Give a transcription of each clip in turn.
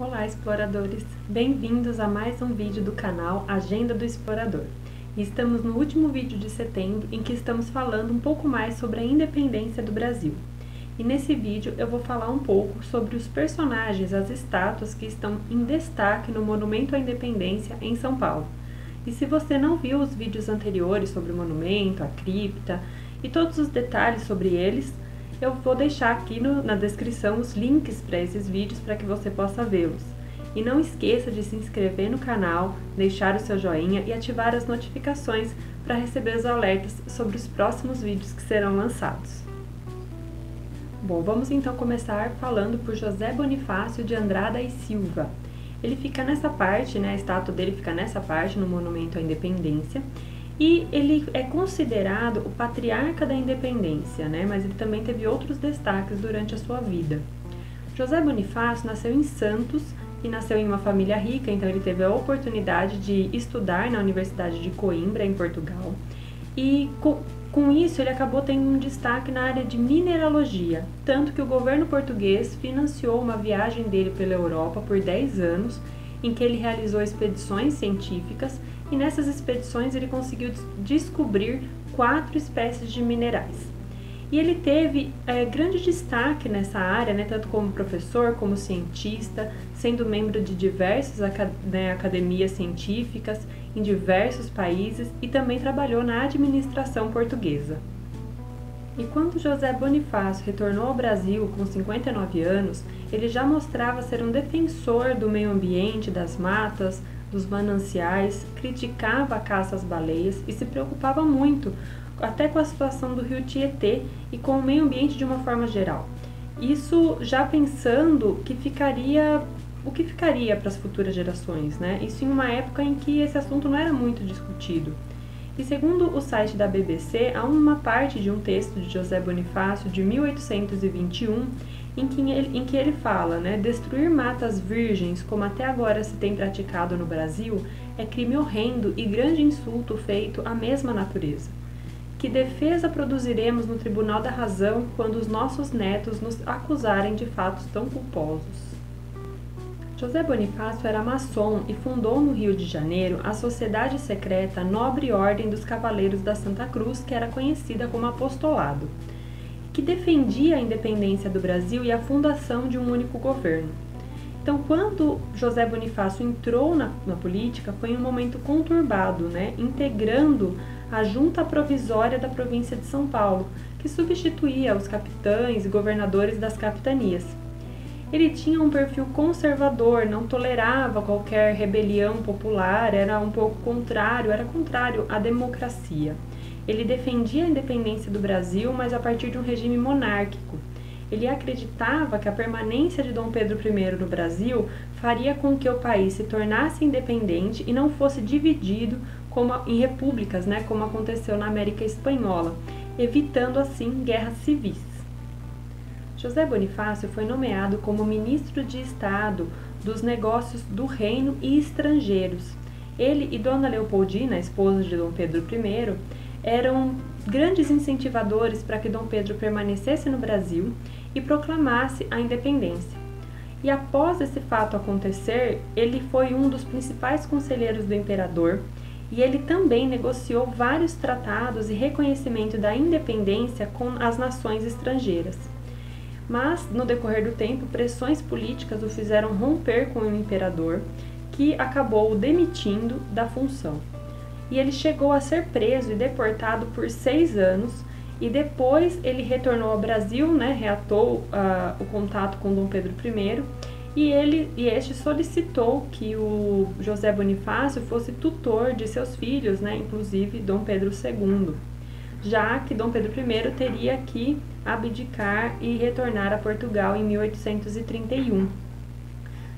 Olá, exploradores! Bem-vindos a mais um vídeo do canal Agenda do Explorador. E estamos no último vídeo de setembro em que estamos falando um pouco mais sobre a independência do Brasil. E nesse vídeo eu vou falar um pouco sobre os personagens, as estátuas que estão em destaque no Monumento à Independência em São Paulo. E se você não viu os vídeos anteriores sobre o monumento, a cripta e todos os detalhes sobre eles, eu vou deixar aqui na descrição os links para esses vídeos para que você possa vê-los. E não esqueça de se inscrever no canal, deixar o seu joinha e ativar as notificações para receber os alertas sobre os próximos vídeos que serão lançados. Bom, vamos então começar falando por José Bonifácio de Andrada e Silva. Ele fica nessa parte, a estátua dele fica nessa parte, no Monumento à Independência. E ele é considerado o patriarca da independência, mas ele também teve outros destaques durante a sua vida. José Bonifácio nasceu em Santos e nasceu em uma família rica, então ele teve a oportunidade de estudar na Universidade de Coimbra, em Portugal. E com isso ele acabou tendo um destaque na área de mineralogia, tanto que o governo português financiou uma viagem dele pela Europa por 10 anos, em que ele realizou expedições científicas, e nessas expedições ele conseguiu descobrir 4 espécies de minerais. E ele teve grande destaque nessa área, tanto como professor, como cientista, sendo membro de diversas academias científicas em diversos países e também trabalhou na administração portuguesa. E quando José Bonifácio retornou ao Brasil com 59 anos, ele já mostrava ser um defensor do meio ambiente, das matas, dos mananciais, criticava a caça às baleias e se preocupava muito até com a situação do rio Tietê e com o meio ambiente de uma forma geral. Isso já pensando o que ficaria para as futuras gerações, Isso em uma época em que esse assunto não era muito discutido. E segundo o site da BBC, há uma parte de um texto de José Bonifácio de 1821 em que ele fala, destruir matas virgens, como até agora se tem praticado no Brasil, é crime horrendo e grande insulto feito à mesma natureza. Que defesa produziremos no Tribunal da Razão quando os nossos netos nos acusarem de fatos tão culposos? José Bonifácio era maçom e fundou no Rio de Janeiro a sociedade secreta Nobre Ordem dos Cavaleiros da Santa Cruz, que era conhecida como Apostolado, que defendia a independência do Brasil e a fundação de um único governo. Então, quando José Bonifácio entrou na política, foi um momento conturbado, integrando a Junta Provisória da província de São Paulo, que substituía os capitães e governadores das capitanias. Ele tinha um perfil conservador, não tolerava qualquer rebelião popular, era contrário à democracia. Ele defendia a independência do Brasil, mas a partir de um regime monárquico. Ele acreditava que a permanência de Dom Pedro I no Brasil faria com que o país se tornasse independente e não fosse dividido em repúblicas, como aconteceu na América Espanhola, evitando assim guerras civis. José Bonifácio foi nomeado como ministro de Estado dos Negócios do Reino e Estrangeiros. Ele e Dona Leopoldina, esposa de Dom Pedro I, eram grandes incentivadores para que Dom Pedro permanecesse no Brasil e proclamasse a independência. E após esse fato acontecer, ele foi um dos principais conselheiros do imperador e ele também negociou vários tratados e reconhecimento da independência com as nações estrangeiras. Mas, no decorrer do tempo, pressões políticas o fizeram romper com o imperador, que acabou o demitindo da função. E ele chegou a ser preso e deportado por 6 anos, e depois ele retornou ao Brasil, reatou o contato com Dom Pedro I, e este solicitou que o José Bonifácio fosse tutor de seus filhos, inclusive Dom Pedro II, já que Dom Pedro I teria que abdicar e retornar a Portugal em 1831.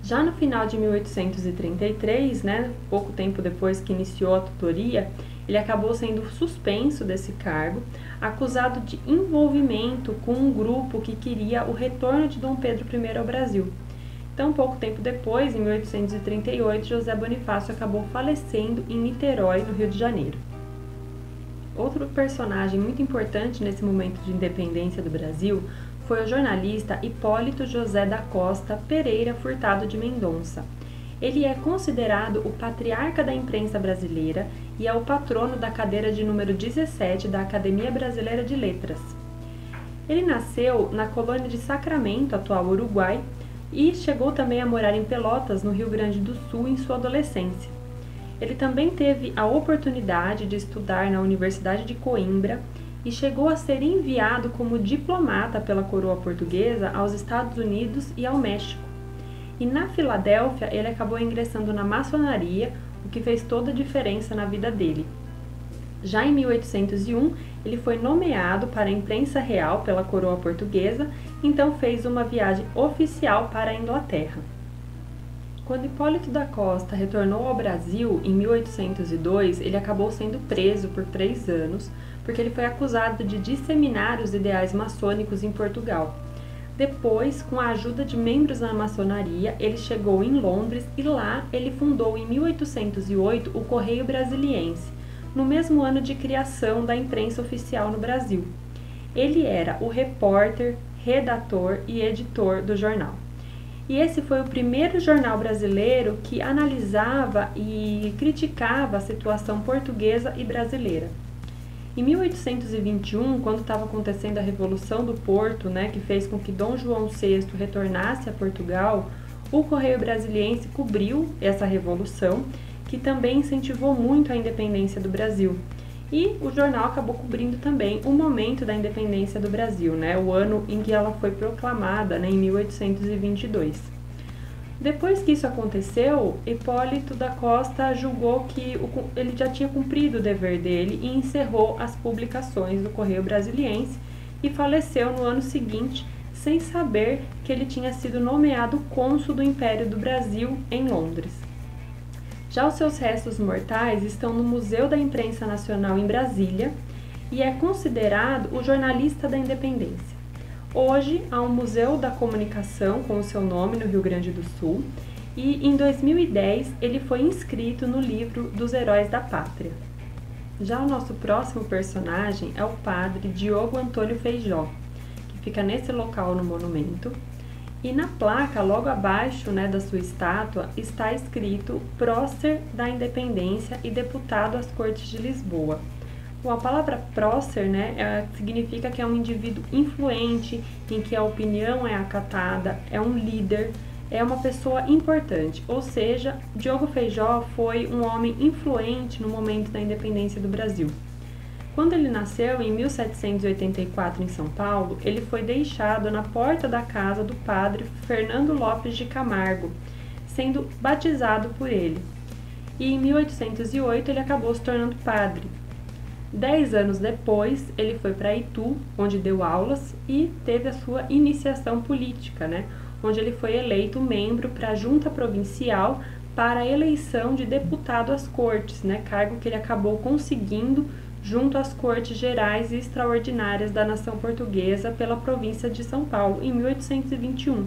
Já no final de 1833, pouco tempo depois que iniciou a tutoria, ele acabou sendo suspenso desse cargo, acusado de envolvimento com um grupo que queria o retorno de Dom Pedro I ao Brasil. Então, pouco tempo depois, em 1838, José Bonifácio acabou falecendo em Niterói, no Rio de Janeiro. Outro personagem muito importante nesse momento de independência do Brasil foi o jornalista Hipólito José da Costa Pereira Furtado de Mendonça. Ele é considerado o patriarca da imprensa brasileira e é o patrono da cadeira de número 17 da Academia Brasileira de Letras. Ele nasceu na colônia de Sacramento, atual Uruguai, e chegou também a morar em Pelotas, no Rio Grande do Sul, em sua adolescência. Ele também teve a oportunidade de estudar na Universidade de Coimbra e chegou a ser enviado como diplomata pela coroa portuguesa aos Estados Unidos e ao México. E na Filadélfia ele acabou ingressando na maçonaria, o que fez toda a diferença na vida dele. Já em 1801, ele foi nomeado para a imprensa real pela coroa portuguesa, então fez uma viagem oficial para a Inglaterra. Quando Hipólito da Costa retornou ao Brasil em 1802, ele acabou sendo preso por 3 anos, porque ele foi acusado de disseminar os ideais maçônicos em Portugal. Depois, com a ajuda de membros da maçonaria, ele chegou em Londres e lá ele fundou em 1808 o Correio Brasiliense, no mesmo ano de criação da imprensa oficial no Brasil. Ele era o repórter, redator e editor do jornal. E esse foi o primeiro jornal brasileiro que analisava e criticava a situação portuguesa e brasileira. Em 1821, quando estava acontecendo a Revolução do Porto, que fez com que Dom João VI retornasse a Portugal, o Correio Brasiliense cobriu essa revolução, que também incentivou muito a independência do Brasil. E o jornal acabou cobrindo também o momento da independência do Brasil, o ano em que ela foi proclamada, em 1822. Depois que isso aconteceu, Hipólito da Costa julgou que ele já tinha cumprido o dever dele e encerrou as publicações do Correio Brasiliense e faleceu no ano seguinte, sem saber que ele tinha sido nomeado cônsul do Império do Brasil em Londres. Já os seus restos mortais estão no Museu da Imprensa Nacional em Brasília e é considerado o jornalista da independência. Hoje há um Museu da Comunicação com o seu nome no Rio Grande do Sul e em 2010 ele foi inscrito no livro dos Heróis da Pátria. Já o nosso próximo personagem é o padre Diogo Antônio Feijó, que fica nesse local no monumento. E na placa, logo abaixo da sua estátua, está escrito Prócer da Independência e deputado às Cortes de Lisboa. Bom, a palavra prócer significa que é um indivíduo influente, em que a opinião é acatada, é um líder, é uma pessoa importante. Ou seja, Diogo Feijó foi um homem influente no momento da independência do Brasil. Quando ele nasceu, em 1784, em São Paulo, ele foi deixado na porta da casa do padre Fernando Lopes de Camargo, sendo batizado por ele. E em 1808 ele acabou se tornando padre. 10 anos depois, ele foi para Itu, onde deu aulas e teve a sua iniciação política, onde ele foi eleito membro para a Junta Provincial para a eleição de deputado às Cortes, cargo que ele acabou conseguindo junto às Cortes Gerais e Extraordinárias da Nação Portuguesa pela província de São Paulo, em 1821.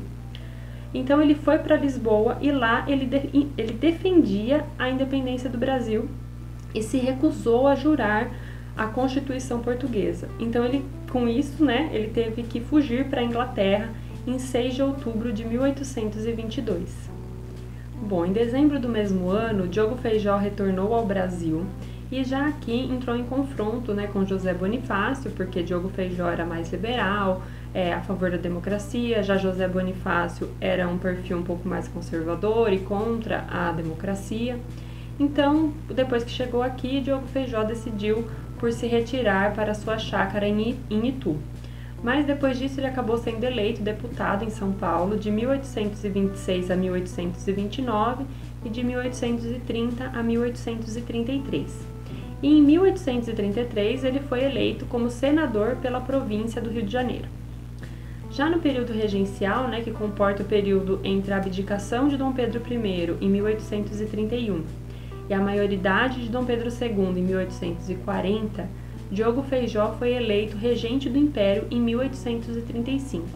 Então ele foi para Lisboa e lá ele defendia a independência do Brasil e se recusou a jurar a Constituição Portuguesa. Então com isso, ele teve que fugir para a Inglaterra em 6 de outubro de 1822. Bom, em dezembro do mesmo ano, Diogo Feijó retornou ao Brasil e já aqui entrou em confronto com José Bonifácio, porque Diogo Feijó era mais liberal, a favor da democracia, já José Bonifácio era um perfil um pouco mais conservador e contra a democracia. Então, depois que chegou aqui, Diogo Feijó decidiu por se retirar para sua chácara em Itu. Mas depois disso ele acabou sendo eleito deputado em São Paulo de 1826 a 1829 e de 1830 a 1833. E em 1833 ele foi eleito como senador pela província do Rio de Janeiro. Já no período regencial, que comporta o período entre a abdicação de Dom Pedro I em 1831 e a maioridade de Dom Pedro II em 1840, Diogo Feijó foi eleito regente do Império em 1835.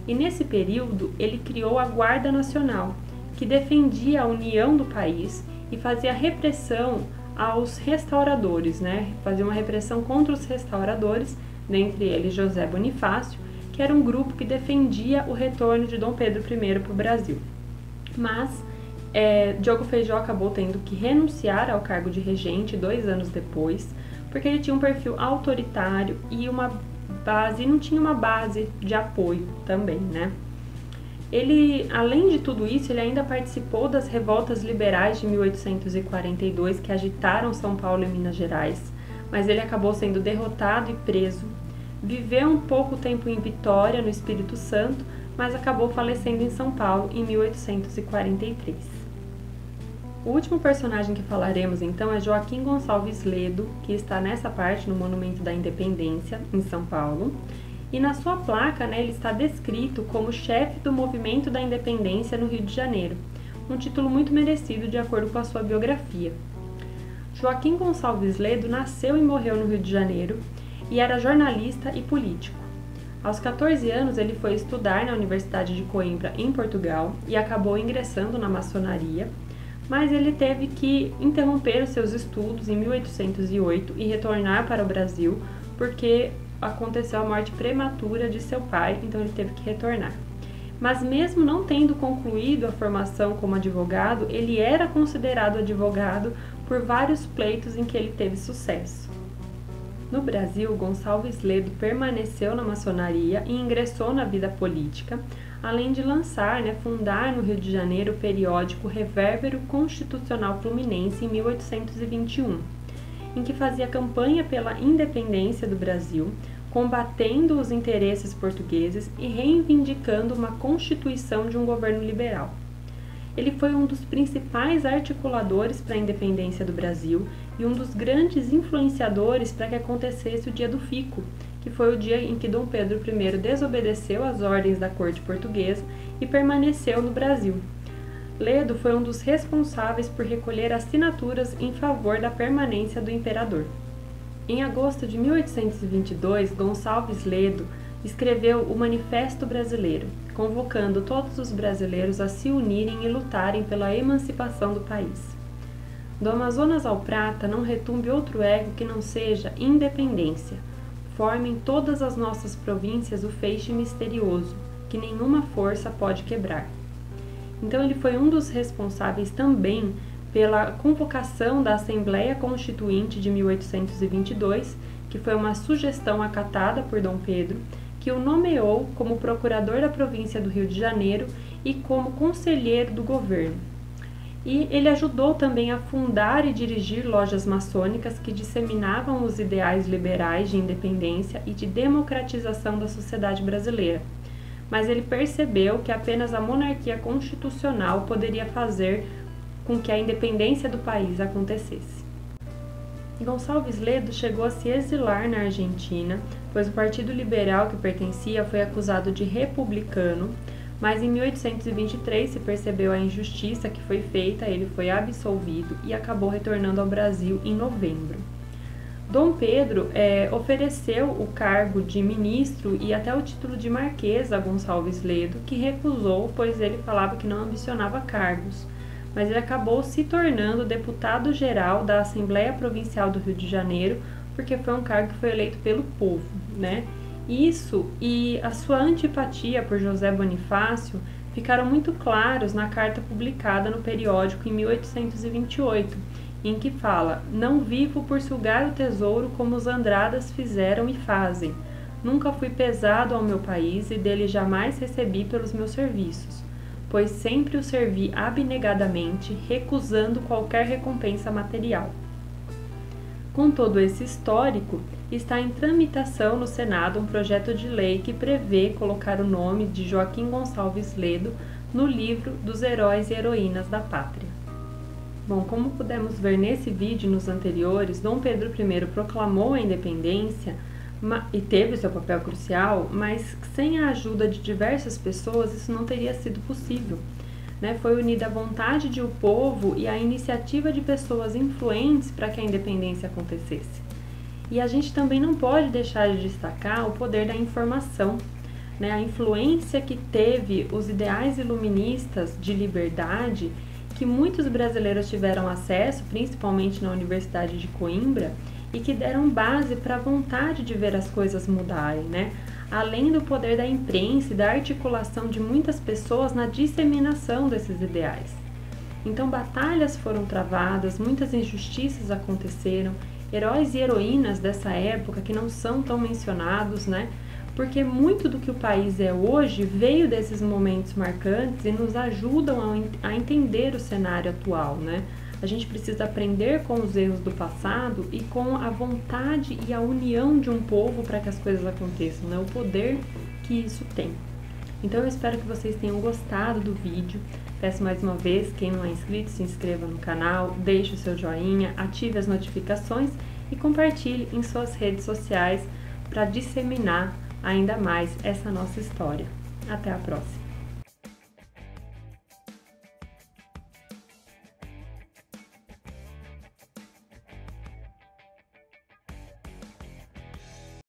E nesse período ele criou a Guarda Nacional, que defendia a união do país e fazia repressão aos restauradores, fazia uma repressão contra os restauradores, dentre eles José Bonifácio, que que era um grupo que defendia o retorno de Dom Pedro I para o Brasil. Mas Diogo Feijó acabou tendo que renunciar ao cargo de regente 2 anos depois, porque ele tinha um perfil autoritário e não tinha uma base de apoio também, né? Ele, além de tudo isso, ele ainda participou das revoltas liberais de 1842 que agitaram São Paulo e Minas Gerais, mas ele acabou sendo derrotado e preso. Viveu um pouco tempo em Vitória, no Espírito Santo, mas acabou falecendo em São Paulo em 1843. O último personagem que falaremos então é Joaquim Gonçalves Ledo, que está nessa parte no Monumento da Independência, em São Paulo. E na sua placa, ele está descrito como chefe do Movimento da Independência no Rio de Janeiro, um título muito merecido de acordo com a sua biografia. Joaquim Gonçalves Ledo nasceu e morreu no Rio de Janeiro e era jornalista e político. Aos 14 anos, ele foi estudar na Universidade de Coimbra, em Portugal, e acabou ingressando na maçonaria, mas ele teve que interromper os seus estudos em 1808 e retornar para o Brasil, porque aconteceu a morte prematura de seu pai, então ele teve que retornar. Mas mesmo não tendo concluído a formação como advogado, ele era considerado advogado por vários pleitos em que ele teve sucesso. No Brasil, Gonçalves Ledo permaneceu na maçonaria e ingressou na vida política, além de fundar no Rio de Janeiro o periódico Revérbero Constitucional Fluminense em 1821, em que fazia campanha pela independência do Brasil, combatendo os interesses portugueses e reivindicando uma constituição de um governo liberal. Ele foi um dos principais articuladores para a independência do Brasil e um dos grandes influenciadores para que acontecesse o Dia do Fico, que foi o dia em que Dom Pedro I desobedeceu às ordens da corte portuguesa e permaneceu no Brasil. Ledo foi um dos responsáveis por recolher assinaturas em favor da permanência do imperador. Em agosto de 1822, Gonçalves Ledo escreveu o Manifesto Brasileiro, convocando todos os brasileiros a se unirem e lutarem pela emancipação do país. Do Amazonas ao Prata não retumbe outro ego que não seja independência. Formem todas as nossas províncias o feixe misterioso, que nenhuma força pode quebrar. Então ele foi um dos responsáveis também pela convocação da Assembleia Constituinte de 1822, que foi uma sugestão acatada por Dom Pedro, que o nomeou como procurador da província do Rio de Janeiro e como conselheiro do governo. E ele ajudou também a fundar e dirigir lojas maçônicas que disseminavam os ideais liberais de independência e de democratização da sociedade brasileira. Mas ele percebeu que apenas a monarquia constitucional poderia fazer com que a independência do país acontecesse. Gonçalves Ledo chegou a se exilar na Argentina, pois o Partido Liberal que pertencia foi acusado de republicano, mas em 1823 se percebeu a injustiça que foi feita, ele foi absolvido e acabou retornando ao Brasil em novembro. Dom Pedro ofereceu o cargo de ministro e até o título de marquês a Gonçalves Ledo, que recusou, pois ele falava que não ambicionava cargos. Mas ele acabou se tornando deputado-geral da Assembleia Provincial do Rio de Janeiro, porque foi um cargo que foi eleito pelo povo, né? Isso e a sua antipatia por José Bonifácio ficaram muito claros na carta publicada no periódico em 1828, em que fala: "Não vivo por sugar o tesouro como os Andradas fizeram e fazem. Nunca fui pesado ao meu país e dele jamais recebi pelos meus serviços, pois sempre o servi abnegadamente, recusando qualquer recompensa material." Com todo esse histórico, está em tramitação no Senado um projeto de lei que prevê colocar o nome de Joaquim Gonçalves Ledo no livro dos heróis e heroínas da pátria. Bom, como pudemos ver nesse vídeo e nos anteriores, Dom Pedro I proclamou a independência e teve seu papel crucial, mas sem a ajuda de diversas pessoas isso não teria sido possível. Foi unida a vontade de o povo e a iniciativa de pessoas influentes para que a independência acontecesse. E a gente também não pode deixar de destacar o poder da informação, a influência que teve os ideais iluministas de liberdade, que muitos brasileiros tiveram acesso, principalmente na Universidade de Coimbra, e que deram base para a vontade de ver as coisas mudarem, além do poder da imprensa e da articulação de muitas pessoas na disseminação desses ideais. Então, batalhas foram travadas, muitas injustiças aconteceram, heróis e heroínas dessa época que não são tão mencionados, né? Porque muito do que o país é hoje veio desses momentos marcantes e nos ajudam a entender o cenário atual, né? A gente precisa aprender com os erros do passado e com a vontade e a união de um povo para que as coisas aconteçam, né? O poder que isso tem. Então eu espero que vocês tenham gostado do vídeo. Peço mais uma vez, quem não é inscrito, se inscreva no canal, deixe o seu joinha, ative as notificações e compartilhe em suas redes sociais para disseminar ainda mais essa nossa história. Até a próxima!